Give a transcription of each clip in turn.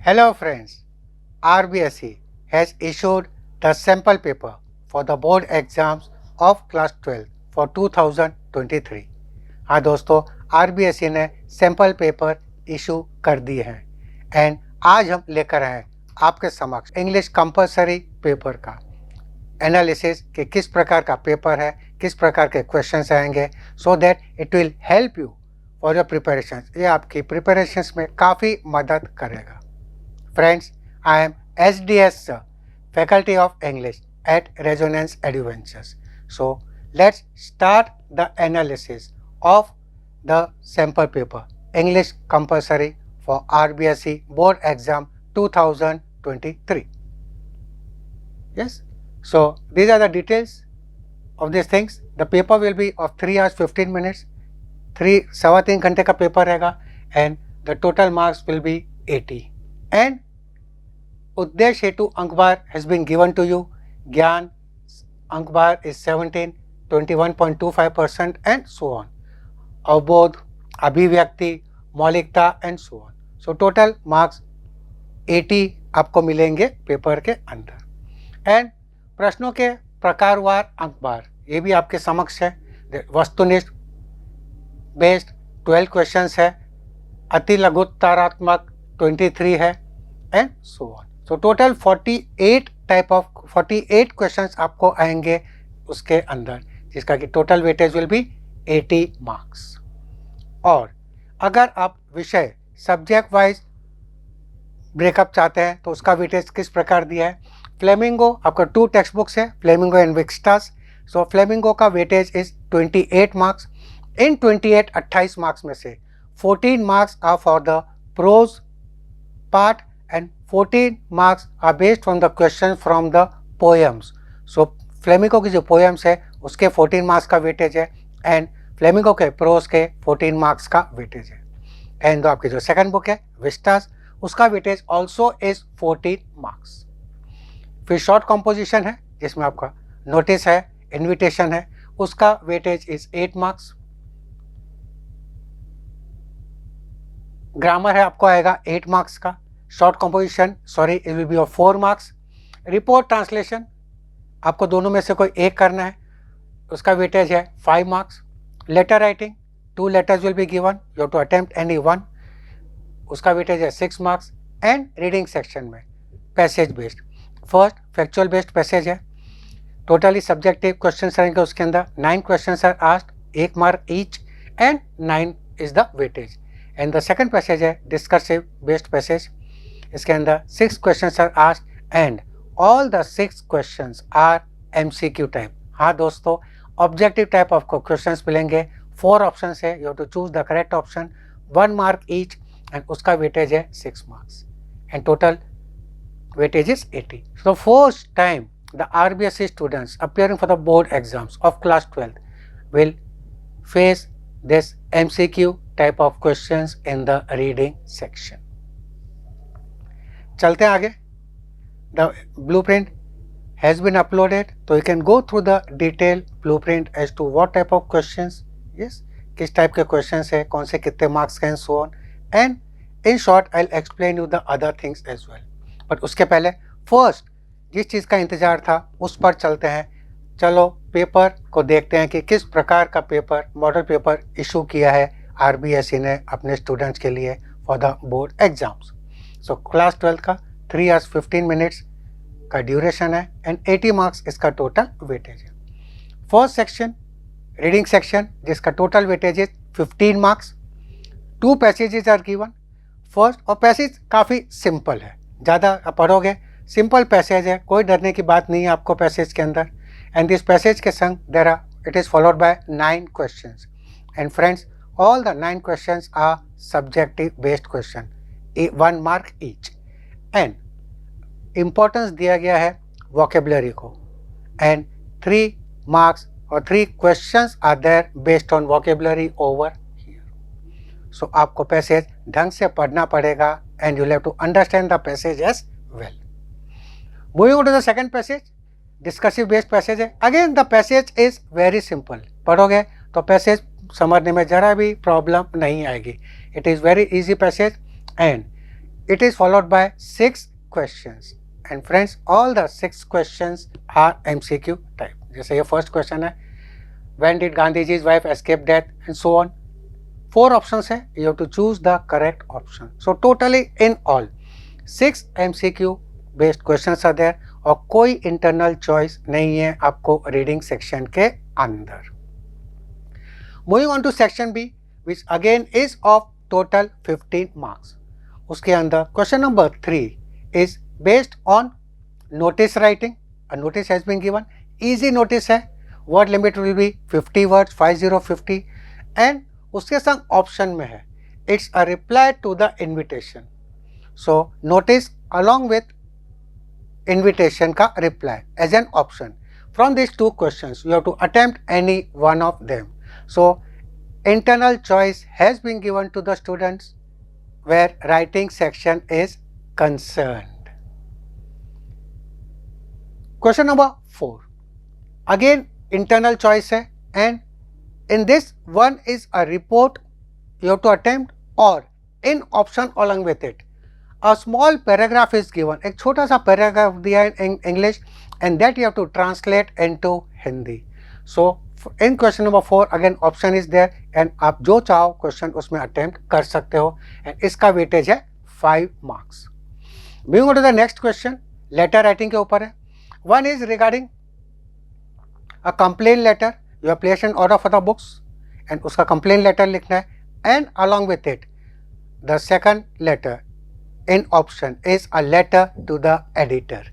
Hello friends, RBSE has issued the sample paper for the board exams of class 12 for 2023. हाँ दोस्तों, RBSE ने sample paper issue कर दिए हैं and आज हम लेकर आए आपके समक्ष इंग्लिश कंपलसरी पेपर का एनालिसिस कि किस प्रकार का पेपर है, किस प्रकार के क्वेश्चंस आएंगे, so that it will help you for your preparation. ये आपकी प्रिपरेशंस में काफ़ी मदद करेगा। Friends, I am SDS Sir, Faculty of English at Resonance Adventures. So, let's start the analysis of the sample paper English Compulsory for RBSE Board Exam 2023. Yes, so these are the details of these things. The paper will be of 3 hours 15 minutes. 3 घंटे का paper रहेगा and the total marks will be 80. And Uddesh Hetu Ankbar has been given to you. Gyan Ankbar is 17, 21.25% and so on. Avbodh, Abhivyakti, Maulikta and so on. So total marks 80 आपको मिलेंगे paper के अंदर। And प्रश्नों के प्रकारवार अंकबार ये भी आपके समक्ष है। वस्तुनिष्ठ बेस्ड 12 क्वेश्चंस है, अति लघुत्तरात्मक 23 है and so on. So total 48 questions आपको आएंगे उसके अंदर, जिसका कि total weightage will be 80 marks. और अगर आप विषय सब्जेक्ट वाइज ब्रेकअप चाहते हैं तो उसका वेटेज किस प्रकार दिया है। फ्लेमिंगो आपका 2 टेक्स्ट बुक्स है, flamingo and vistas. So flamingo का weightage is 28 marks. In 28 marks में से 14 marks are for the prose part and 14 marks are based on the questions from the poems. So flamingo की जो poems है उसके 14 marks का weightage है and flamingo के प्रोज के 14 मार्क्स का वेटेज है। एंड तो आपकी जो सेकंड बुक है विस्टास, उसका वेटेज ऑल्सो इज 14 मार्क्स। फिर शॉर्ट कॉम्पोजिशन है जिसमें आपका नोटिस है, इन्विटेशन है, उसका वेटेज इज 8 मार्क्स। ग्रामर है आपको आएगा 8 मार्क्स का। Short composition it will be of 4 marks. Report translation आपको दोनों में से कोई एक करना है, उसका वेटेज है 5 marks. Letter writing 2 letters will be given, you have to attempt any one, उसका वेटेज है 6 मार्क्स। एंड रीडिंग सेक्शन में passage based, first factual based passage है, टोटली सब्जेक्टिव क्वेश्चन रहेंगे उसके अंदर। 9 question are asked, 1 mark each and 9 is the weightage. And the second passage है discursive based passage, इसके अंदर 6 questions are asked and all the 6 questions are MCQ type. हाँ दोस्तों, objective type of questions मिलेंगे। 4 options है, you have to choose the correct option, 1 mark each and उसका weightage है 6 marks and total weightage is 80। So first time the RBSE students appearing for the board exams of class 12 will face this MCQ type of questions in the reading section. चलते हैं आगे। The blueprint has been uploaded, तो you can go through the detail blueprint as to what type of questions, yes किस type के questions है, कौन से कितने मार्क्स के हैं, so on. And in short I will explain you the other things as well. But उसके पहले फर्स्ट जिस चीज़ का इंतज़ार था उस पर चलते हैं। चलो पेपर को देखते हैं कि किस प्रकार का पेपर, मॉडल पेपर इशू किया है RBSE ने अपने स्टूडेंट्स के लिए for the board exams. So class 12 का 3 hours 15 minutes का ड्यूरेशन है एंड 80 मार्क्स इसका टोटल वेटेज है। फर्स्ट सेक्शन रीडिंग सेक्शन जिसका टोटल वेटेज है 15 marks. 2 passages are given. First, और पैसेज काफ़ी सिंपल है, ज़्यादा पढ़ोगे सिंपल पैसेज है, कोई डरने की बात नहीं है आपको पैसेज के अंदर। एंड दिस पैसेज के संग there are it is followed by 9 questions and friends all the 9 questions are subjective based question, 1 mark each. And importance दिया गया है वोकेबलरी को एंड 3 मार्क्स और 3 questions are there based on vocabulary over here. So आपको passage ढंग से पढ़ना पड़ेगा and you have to understand the passage as well. Moving to the second passage, discursive based passage है। Again the passage is very simple, पढ़ोगे तो passage समझने में ज़रा भी प्रॉब्लम नहीं आएगी। It is very easy passage and It is followed by 6 questions. And friends, all the 6 questions are MCQ type. जैसे ये first question है, when did Gandhiji's wife escape death, and so on. 4 options है, you have to choose the correct option. So totally in all 6 MCQ based questions are there और कोई internal choice नहीं है आपको reading section के अंदर. Moving on to section B, which again is of total 15 marks. उसके अंदर question number 3 is based on notice writing. A notice has been given. Easy notice है. Word limit will be 50 words, 5050, and उसके संग option में है. It's a reply to the invitation. So notice along with invitation का reply as an option. From these 2 questions, you have to attempt any one of them. So internal choice has been given to the students where writing section is concerned. Question number 4. Again internal choice है, and in this one is a report you have to attempt, or in option along with it a small paragraph is given. एक छोटा सा paragraph दिया है in English and that you have to translate into Hindi. So in question number 4 again option is there and आप जो चाहो question उसमें attempt कर सकते हो and इसका weightage है 5 marks. Moving on to the next question, letter writing के ऊपर है. One is regarding a complaint letter. You have placed an order for the books and उसका complaint letter लिखना है, and along with it the second letter in option is a letter to the editor.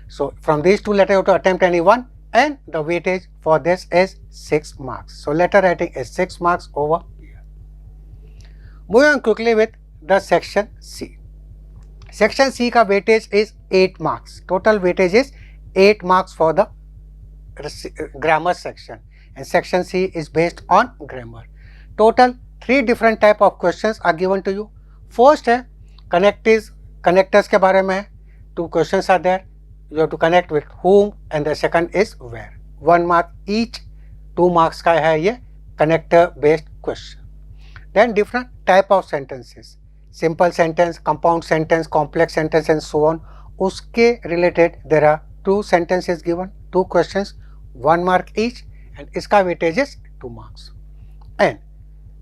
So from these 2 letters you have to attempt any one and the weightage for this is 6 marks. So letter writing is 6 marks over here. Moving on quickly with the section C. Section C का weightage is 8 marks. Total weightage is 8 marks for the grammar section, and section C is based on grammar. Total 3 different type of questions are given to you. First है connectors के बारे में है. 2 questions are there. You have to connect with whom, and the second is where. 1 mark each. 2 marks का है ये connector based question. Then different type of sentences. Simple sentence, compound sentence, complex sentence and so on. उसके related there are 2 sentences given, 2 questions, 1 mark each, and इसका weightage is 2 marks. And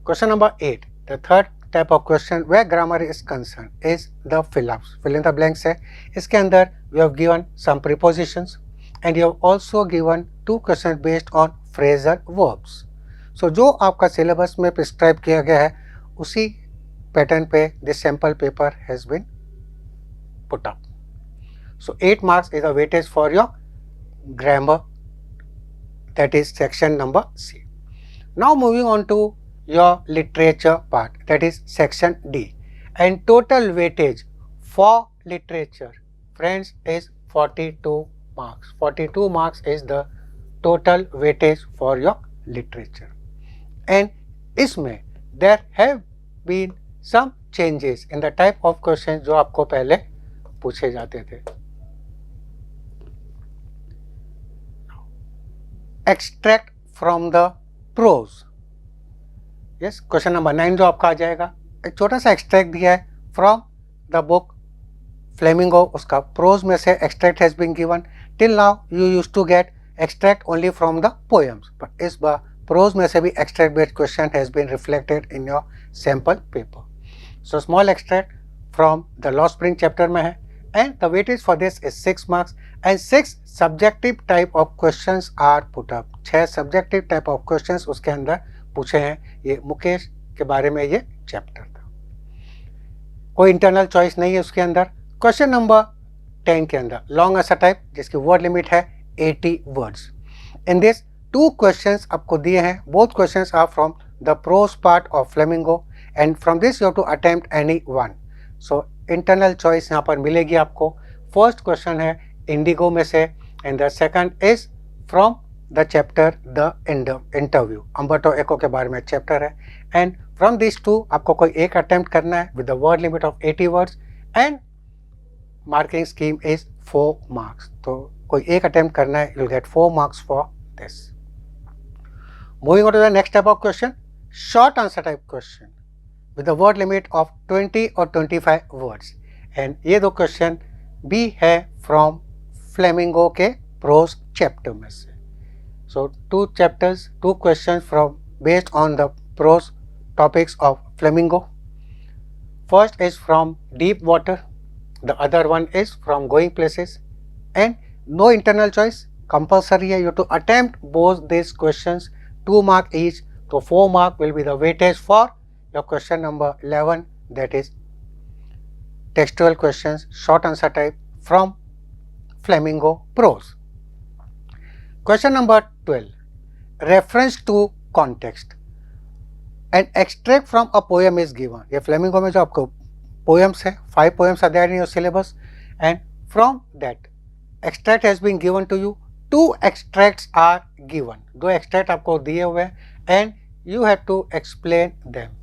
question number 8, the third type of question where grammar is concerned is the fill-ups. Fill in the blanks है. इसके अंदर we have given some prepositions and you have also given 2 questions based on phrasal verbs. So जो आपका syllabus में prescribe किया गया है उसी pattern पे this sample paper has been put up. So 8 marks is the weightage for your grammar, that is section number C. Now moving on to your literature part, that is section D, and total weightage for literature, friends, is 42 marks. 42 marks is the total weightage for your literature. And इसमें there have been some changes in the type of questions जो आपको पहले पूछे जाते थे. Extract from the prose. Yes, question number 9 जो आपका आ जाएगा, एक छोटा सा एक्सट्रैक्ट दिया है फ्रॉम द बुक फ्लेमिंगो, उसका प्रोज में से extract has been given. Till now you used to get extract only from the poems, but इस बार प्रोज में से भी extract based question has been reflected in your sample paper. So small extract from the लॉ spring chapter में है and the weightage for this is 6 marks and 6 subjective type of questions are put up. 6 subjective type of questions उसके अंदर पूछे हैं. ये मुकेश के बारे में ये चैप्टर था. कोई इंटरनल चॉइस नहीं है उसके अंदर. क्वेश्चन नंबर 10 के अंदर लॉन्ग आंसर टाइप जिसकी वर्ड लिमिट है 80 वर्ड्स. इन दिस 2 क्वेश्चंस आपको दिए हैं. Both questions are from the prose part of flamingo and from this you have to attempt any one. So internal choice यहाँ पर मिलेगी आपको. फर्स्ट क्वेश्चन है इंडिगो में से and the second is from the chapter the interview. Umberto Eco के बारे में चैप्टर है एंड फ्रॉम दिस 2 आपको कोई एक अटेम्प्ट करना है with the word limit of 80 words and marking scheme is 4 marks. तो कोई एक अटेम्प्ट करना है, you'll get 4 marks for this. Moving on to the next type of question, short answer type question with a word limit of 20 or 25 words. And ये दो question भी है from Flamingo के प्रोज चैप्टर में से. So two chapters, two question from based on the prose topics of flamingo. First is from deep water, the other one is from going places, and no internal choice, compulsory है. You have to attempt both these questions, 2 mark each, so 4 mark will be the weightage for your question number 11, that is textual questions, short answer type from Flamingo prose. Question number 12, reference to context. An extract from a poem is given. ये flamingo में जो आपको poems है, 5 poems are there in your syllabus, and from that extract has been given to you. 2 extracts are given. 2 extract आपको दिए हुए हैं and you have to explain them.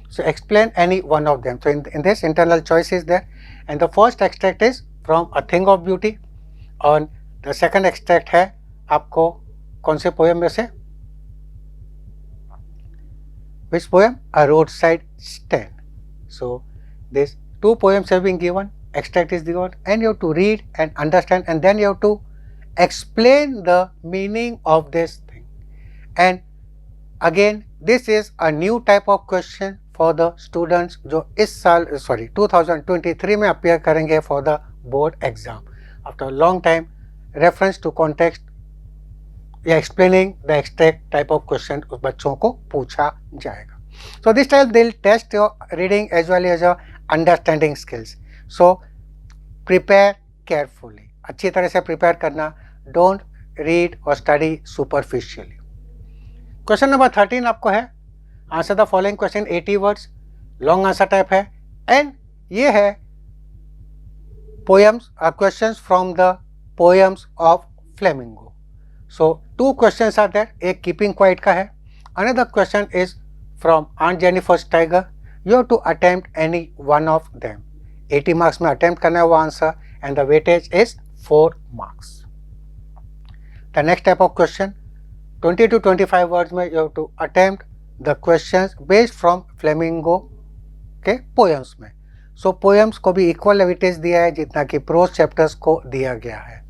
So explain any one of them. So in this internal choice is there, and the first extract is from A Thing of Beauty, और the second extract है आपको कौन से poem में से? Which poem? A Roadside Stand. So these 2 poems have been given, extract is given, and you have to read and understand, and then you have to explain the meaning of this thing. And again, this is a new type of question for the students जो इस साल 2023 में appear करेंगे for the board exam. After a long time, reference to context या explaining the extract type of question उस बच्चों को पूछा जाएगा. So this time they'll test your reading as well as your understanding skills. So prepare carefully. अच्छी तरह से prepare करना. Don't read or study superficially. Question number 13 आपको है, answer the following question 80 words, long answer type है, and ये है poems or questions from the poems of Flamingo. So 2 questions are there. एक keeping quiet का है. Another question is from Aunt Jennifer's Tiger. You have to attempt any one of them. 80 marks में attempt करना है वो answer, and the weightage is 4 marks. The next type of question, 20 to 25 words में you have to attempt the questions based from Flamingo के poems में. So poems को भी equal weightage दिया है जितना कि prose chapters को दिया गया है.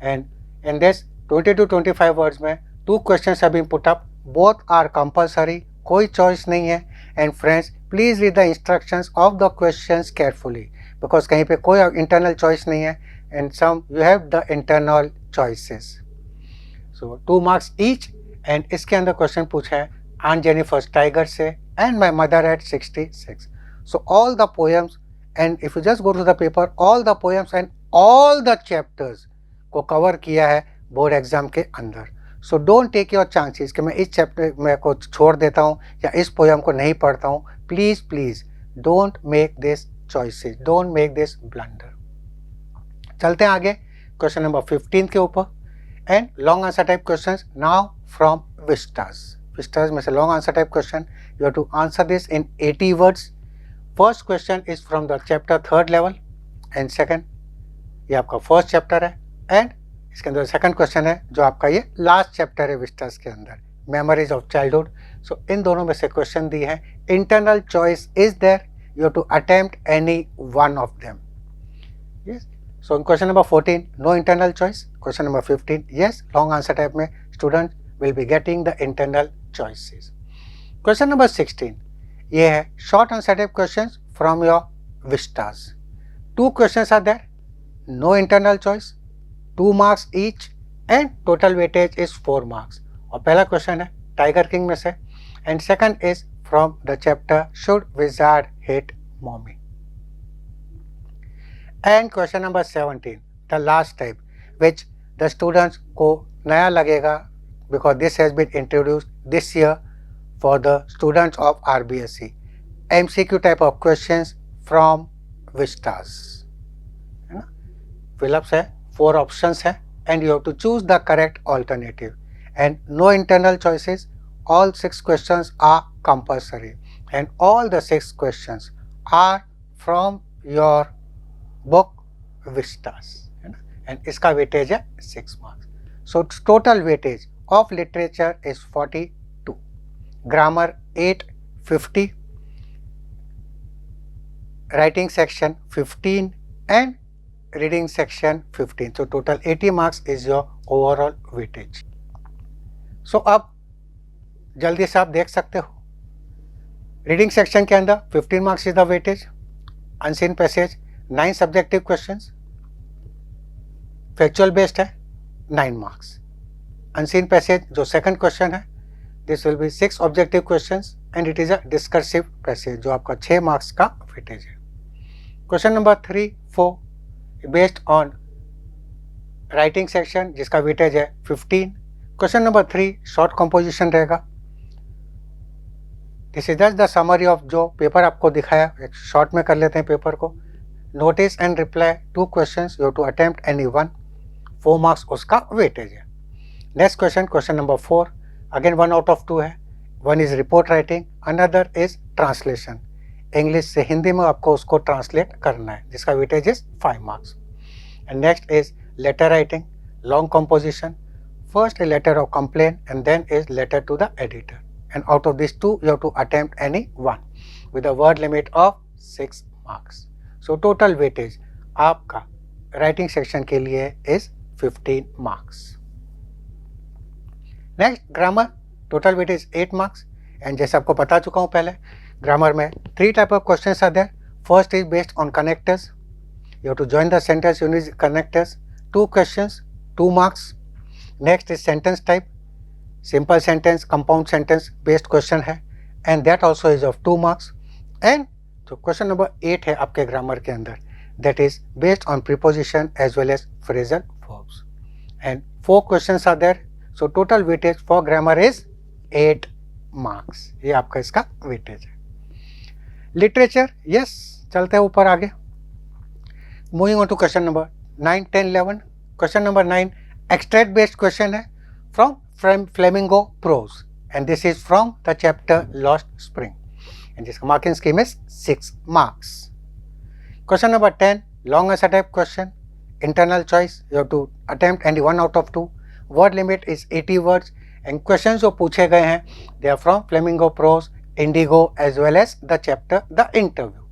And in this 20 to 25 words में 2 questions have been put up. Both are compulsory. कोई choice नहीं है. And friends, please read the instructions of the questions carefully because कहीं पे कोई internal choice नहीं है. And some you have the internal choices. So 2 marks each. And इसके अंदर question पूछा है Aunt Jennifer's Tiger से and My Mother at 66. So all the poems, and if you just go to the paper, all the poems and all the chapters को cover किया है board exam के अंदर. So don't take your chances कि मैं इस chapter में को छोड़ देता हूँ या इस पोएम को नहीं पढ़ता हूँ. Please please don't make this choices, don't make this blunder. चलते हैं आगे क्वेश्चन नंबर 15 के ऊपर. And long answer type question now from vistas. Vistas में से long answer type question you have to answer this in 80 words. First question is from the chapter 3rd level, and second ये आपका first chapter है, and इसके अंदर second question है जो आपका ये लास्ट चैप्टर है विस्टास के अंदर, memories of childhood. So in दोनों में से क्वेश्चन दी है. Internal choice is there, you have to attempt any one of them. Yes. So in question number 14 no internal choice. Question number 15 yes long answer type में student will be getting the internal choices. Question number 16 ये है short answer type question from your Vistas. 2 question are there, no internal choice, 2 marks each and total weightage is 4 marks. और पहला question है tiger king में से, and second is from the chapter Should Wizard Hate Mommy. And question number 17, the last type, which the students को नया लगेगा because this has been introduced this year for the students of RBSE. MCQ type of questions from Vistas. है ना? Phillips है, 4 options है, and you have to choose the correct alternative. And no internal choices. All 6 questions are compulsory, and all the 6 questions are from your book Vistas. And इसका weightage है 6 marks. So total weightage of literature is 42, grammar 8, 50, writing section 15 and reading section 15. So total 80 marks is your overall weightage. So अब जल्दी से आप देख सकते हो, reading section के अंदर 15 marks is the weightage, unseen passage 9 subjective questions, factual based है 9 मार्क्स, अनसीन पैसेज जो सेकंड क्वेश्चन है this will be 6 objective questions and it is a discursive passage जो आपका 6 मार्क्स का वेटेज है. Question number 3, 4 based on writing section जिसका weightage है 15. Question number 3 short composition रहेगा. This is just the summary of जो paper आपको दिखाया, एक शॉर्ट में कर लेते हैं पेपर को. Notice and reply 2 questions, you have to attempt any one, 4 marks उसका वेटेज है. Next question, question number 4, again 1 out of 2 है. 1 is report writing, another is translation. English से हिंदी में आपको उसको ट्रांसलेट करना है जिसका weightage is 5 marks. And next is letter writing, long composition. First a letter of complaint and then is letter to the editor, and out of these 2 you have to attempt any one with a word limit of 6 marks. So total weightage आपका writing section के लिए is 15 marks. Next grammar, total weightage 8 marks, and जैसे आपको बता चुका हूँ पहले, grammar में 3 type of questions are there. First is based on connectors, you have to join the sentence using connectors. 2 questions, 2 marks. Next is sentence type, simple sentence, compound sentence based question है and that also is of 2 marks. And जो question number 8 है आपके grammar के अंदर that is based on preposition as well as phrasal verbs and 4 questions are there. So total weightage for grammar is 8 marks. ये आपका इसका weightage है. Literature, yes चलते हैं ऊपर आगे. Moving on to question number 9, 10, 11. Question number 9 extract based question है from Flamingo Prose and this is from the chapter Lost Spring and जिसका marking scheme is 6 marks. Question number 10 long answer type question, internal choice, you have to attempt any 1 out of 2. Word limit is 80 words and questions जो पूछे गए हैं they are from Flamingo Prose, Indigo as well as the chapter The Interview.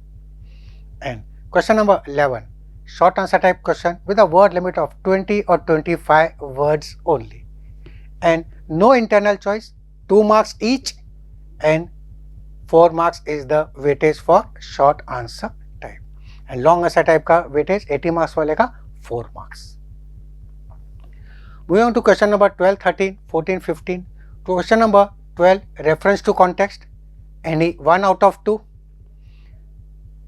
And question number 11 short answer type question with a word limit of 20 or 25 words only and no internal choice, 2 marks each and 4 marks is the weightage for short answer type and long answer type का weightage 80 marks वाले का 4 marks. Moving on to question number 12, 13, 14, 15. Question number 12 reference to context, any 1 out of 2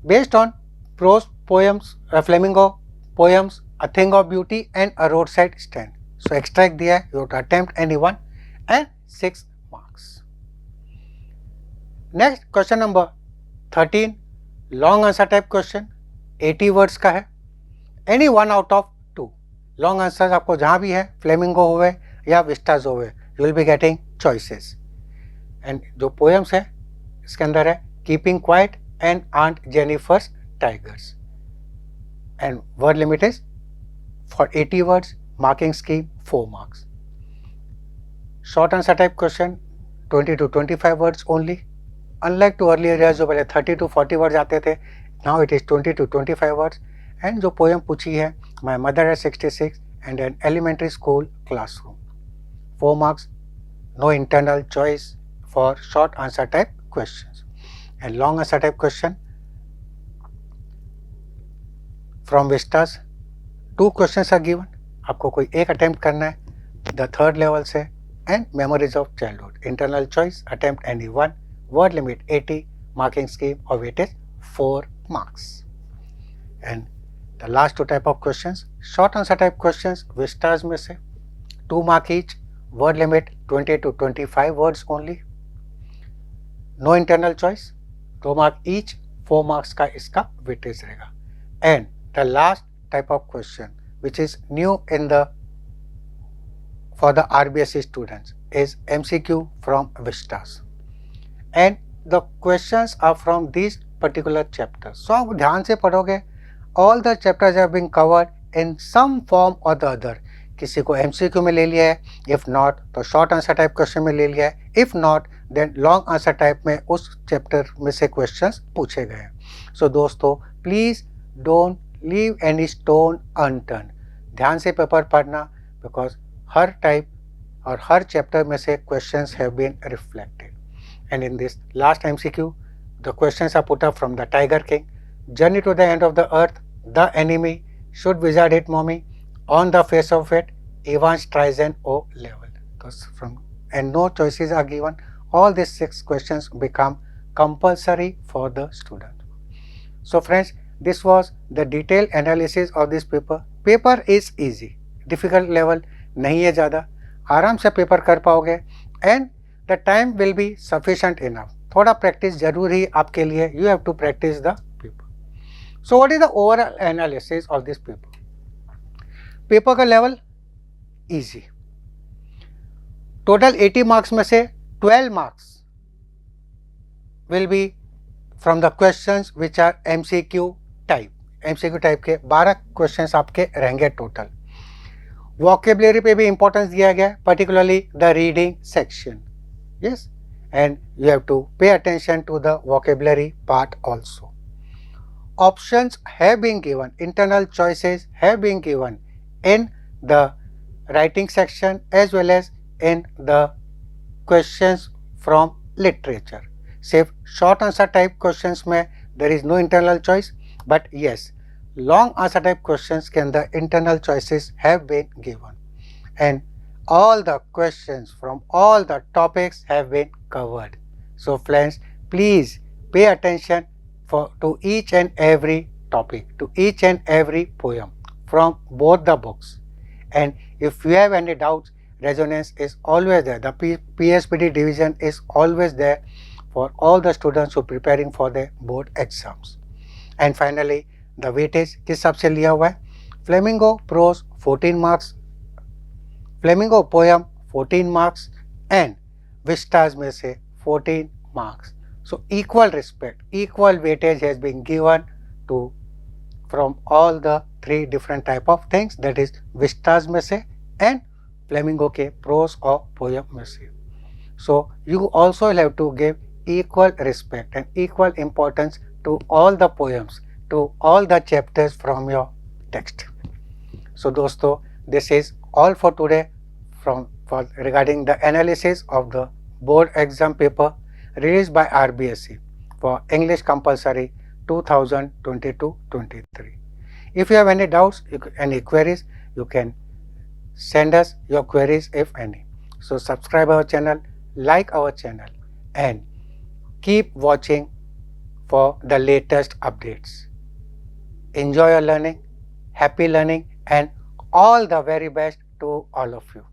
based on prose poems, Flamingo poems, A Thing of Beauty and A Roadside Stand. So extract दिया है, you have to attempt any one and 6 marks. Next question number 13 long answer type question, 80 words का है, any 1 out of 2. long answers आपको जहाँ भी है Flamingo हुए या Vistas हुए you will be getting choices. and जो poems है इसके अंदर है Keeping Quiet and Aunt Jennifer's Tigers. And word limit is for 80 words, marking scheme 4 marks. Short answer type question 20 to 25 words only. Unlike to earlier years जो पहले 30 to 40 words आते थे, now it is 20 to 25 words. And जो poem पूछी है My Mother at 66 and an Elementary School Classroom. 4 marks, no internal choice for short answer type questions. And long answer type question from Vistas, 2 questions are given, आपको कोई एक attempt करना है the third level से and memories of childhood. Internal choice attempt any one, word limit 80, marking scheme और weightage 4 marks. And the last 2 type of questions short answer type questions Vistas में से 2 mark each, word limit 20 to 25 words only, no internal choice, 2 mark each, 4 marks का इसका weightage रहेगा. And the last type of question which is new in the for the RBSE students is MCQ from Vistas and the questions are from these particular chapters. So आप ध्यान से पढ़ोगे, all the chapters have been covered in some form or the other. किसी को MCQ में ले लिया है, if not तो short answer type question में ले लिया है, if not then long answer type में उस chapter में से questions पूछे गए हैं. सो दोस्तों please don't leave any stone unturned. ध्यान से पेपर पढ़ना, बिकॉज हर टाइप और हर चैप्टर में से questions have been reflected. And in this last MCQ, the questions are put up from the Tiger King. Journey to the end of the earth. The enemy should wizard hit mommy. On the face of it, Evans tries an O level. And no choices are given. All these 6 questions become compulsory for the student. So friends, this was the detailed analysis of this paper. Paper is easy. Difficult level नहीं है ज़्यादा, आराम से paper कर पाओगे and the time will be sufficient enough. थोड़ा practice जरूरी आपके लिए, you have to practice the paper. So what is the overall analysis of this paper? Paper का लेवल easy. टोटल 80 मार्क्स में से 12 marks will be from the questions which are MCQ type. MCQ type के 12 questions आपके रहेंगे total. Vocabulary पे भी importance दिया गया, particularly the reading section. Yes, and you have to pay attention to the vocabulary part also. Options have been given, internal choices have been given in the writing section as well as in the questions from literature. सिर्फ short answer type questions में there is no internal choice, but yes, long answer type questions के अंदर internal choices have been given, and all the questions from all the topics have been covered. So friends, please pay attention to each and every topic, to each and every poem from both the books. And if you have any doubts, Resonance is always there. The PSPD division is always there for all the students who are preparing for their board exams. And finally, the weightage किस हिसाब से लिया हुआ है? Flamingo prose 14 marks, Flamingo poem 14 marks and Vistas में से 14 marks. So equal respect, equal weightage has been given to from all the 3 different type of things, that is Vistas में से and Flamingo के prose or poem में से. So you also have to give equal respect and equal importance to all the poems, to all the chapters from your text. So दोस्तों, this is all for today for regarding the analysis of the board exam paper released by RBSE for English Compulsory 2022-23. If you have any doubts, any queries, you can send us your queries if any. So subscribe our channel, like our channel, and keep watching for the latest updates. Enjoy your learning, happy learning, and all the very best to all of you.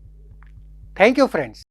Thank you, friends.